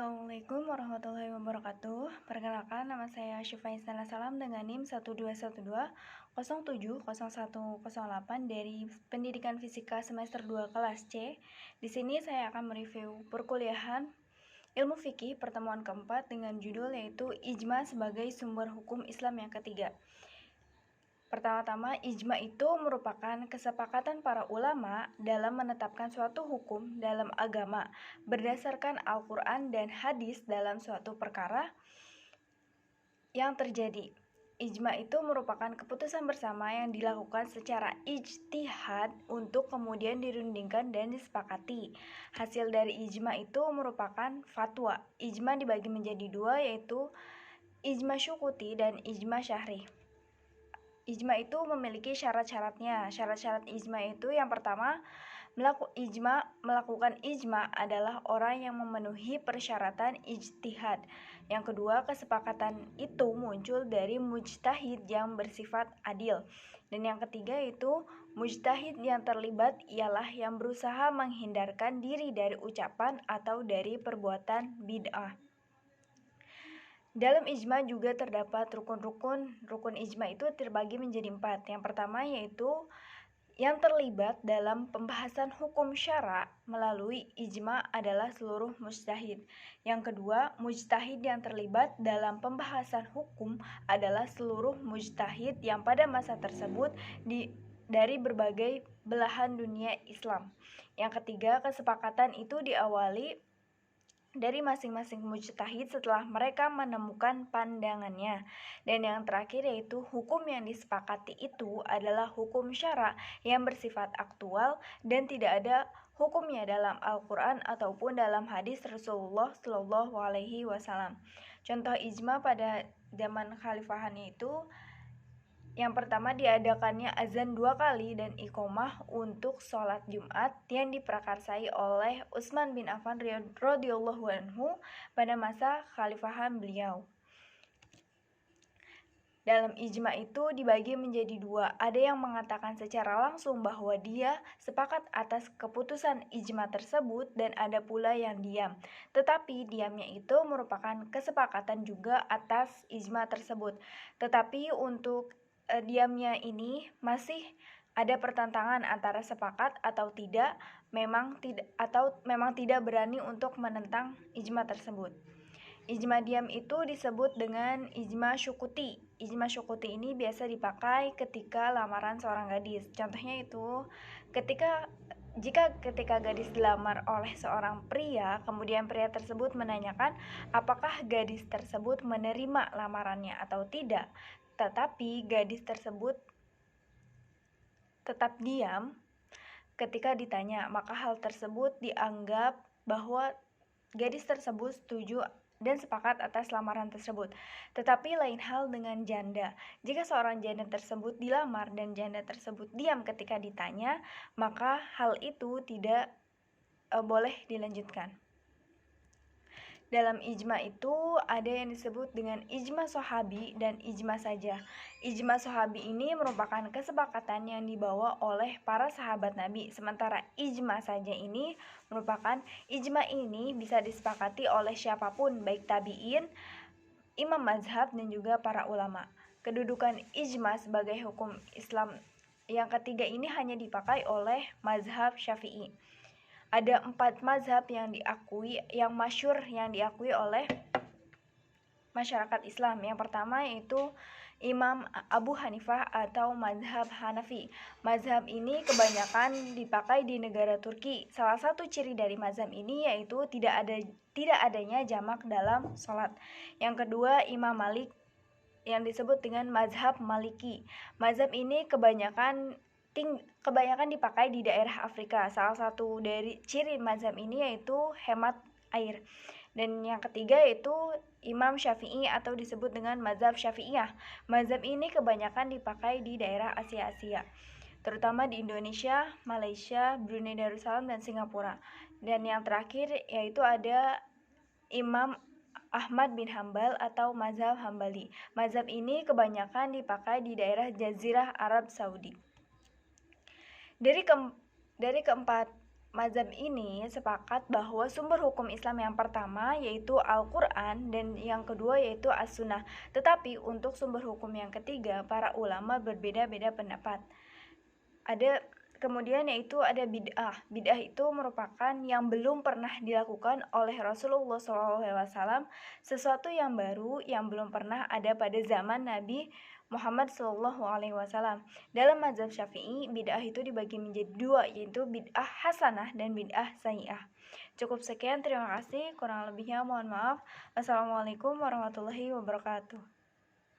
Assalamualaikum warahmatullahi wabarakatuh. Perkenalkan, nama saya Syifa Istana Salam dengan NIM 12120700108 dari Pendidikan Fisika semester 2 kelas C. Di sini saya akan mereview perkuliahan Ilmu Fikih pertemuan keempat dengan judul yaitu Ijma sebagai sumber hukum Islam yang ketiga. Pertama-tama, ijma itu merupakan kesepakatan para ulama dalam menetapkan suatu hukum dalam agama berdasarkan Al-Quran dan hadis dalam suatu perkara yang terjadi. Ijma itu merupakan keputusan bersama yang dilakukan secara ijtihad untuk kemudian dirundingkan dan disepakati. Hasil dari ijma itu merupakan fatwa. Ijma dibagi menjadi dua, yaitu ijma syukuti dan ijma syahri. Ijma itu memiliki syarat-syaratnya. Syarat-syarat ijma itu yang pertama, melakukan ijma adalah orang yang memenuhi persyaratan ijtihad. Yang kedua, kesepakatan itu muncul dari mujtahid yang bersifat adil. Dan yang ketiga itu, mujtahid yang terlibat ialah yang berusaha menghindarkan diri dari ucapan atau dari perbuatan bid'ah. Dalam ijma juga terdapat rukun-rukun. Rukun ijma itu terbagi menjadi 4. Yang pertama yaitu yang terlibat dalam pembahasan hukum syara melalui ijma adalah seluruh mujtahid. Yang kedua, mujtahid yang terlibat dalam pembahasan hukum adalah seluruh mujtahid yang pada masa tersebut dari berbagai belahan dunia Islam. Yang ketiga, kesepakatan itu diawali dari masing-masing mujtahid setelah mereka menemukan pandangannya. Dan yang terakhir yaitu hukum yang disepakati itu adalah hukum syara yang bersifat aktual dan tidak ada hukumnya dalam Al-Quran ataupun dalam hadis Rasulullah Shallallahu Alaihi Wasallam. Contoh ijma pada zaman khalifahan itu, yang pertama, diadakannya azan 2 kali dan iqomah untuk sholat Jumat yang diprakarsai oleh Utsman bin Affan radhiyallahu anhu pada masa khalifahan beliau. Dalam ijma itu dibagi menjadi 2. Ada yang mengatakan secara langsung bahwa dia sepakat atas keputusan ijma tersebut dan ada pula yang diam. Tetapi diamnya itu merupakan kesepakatan juga atas ijma tersebut. Tetapi untuk diamnya ini masih ada pertentangan antara sepakat atau tidak, memang tidak berani untuk menentang ijma tersebut. Ijma diam itu disebut dengan ijma syukuti. Ijma syukuti ini biasa dipakai ketika lamaran seorang gadis. Contohnya itu jika ketika gadis dilamar oleh seorang pria, kemudian pria tersebut menanyakan apakah gadis tersebut menerima lamarannya atau tidak, tetapi gadis tersebut tetap diam ketika ditanya, maka hal tersebut dianggap bahwa gadis tersebut setuju dan sepakat atas lamaran tersebut. Tetapi lain hal dengan janda. Jika seorang janda tersebut dilamar dan janda tersebut diam ketika ditanya, maka hal itu tidak boleh dilanjutkan. Dalam ijma itu ada yang disebut dengan ijma sahabi dan ijma saja. Ijma sahabi ini merupakan kesepakatan yang dibawa oleh para sahabat Nabi. Sementara ijma saja ini bisa disepakati oleh siapapun, baik tabi'in, imam mazhab, dan juga para ulama. Kedudukan ijma sebagai hukum Islam yang ketiga ini hanya dipakai oleh mazhab Syafi'i. Ada 4 mazhab yang masyhur yang diakui oleh masyarakat Islam. Yang pertama yaitu Imam Abu Hanifah atau mazhab Hanafi. Mazhab ini kebanyakan dipakai di negara Turki. Salah satu ciri dari mazhab ini yaitu tidak adanya jamak dalam sholat. Yang kedua, Imam Malik yang disebut dengan mazhab Maliki. Mazhab ini kebanyakan dipakai di daerah Afrika. Salah satu dari ciri mazhab ini yaitu hemat air. Dan yang ketiga yaitu Imam Syafi'i atau disebut dengan mazhab Syafi'iyah. Mazhab ini kebanyakan dipakai di daerah Asia, terutama di Indonesia, Malaysia, Brunei Darussalam, dan Singapura. Dan yang terakhir yaitu ada Imam Ahmad bin Hambal atau mazhab Hambali. Mazhab ini kebanyakan dipakai di daerah Jazirah Arab Saudi. Dari keempat Mazhab ini sepakat bahwa sumber hukum Islam yang pertama yaitu Al-Quran dan yang kedua yaitu As-Sunnah. Tetapi untuk sumber hukum yang ketiga, para ulama berbeda-beda pendapat. Kemudian yaitu ada bid'ah. Bid'ah itu merupakan yang belum pernah dilakukan oleh Rasulullah SAW, sesuatu yang baru yang belum pernah ada pada zaman Nabi Muhammad SAW. Dalam mazhab Syafi'i, bid'ah itu dibagi menjadi dua, yaitu bid'ah hasanah dan bid'ah sayyi'ah. Cukup sekian, terima kasih. Kurang lebihnya mohon maaf. Wassalamualaikum warahmatullahi wabarakatuh.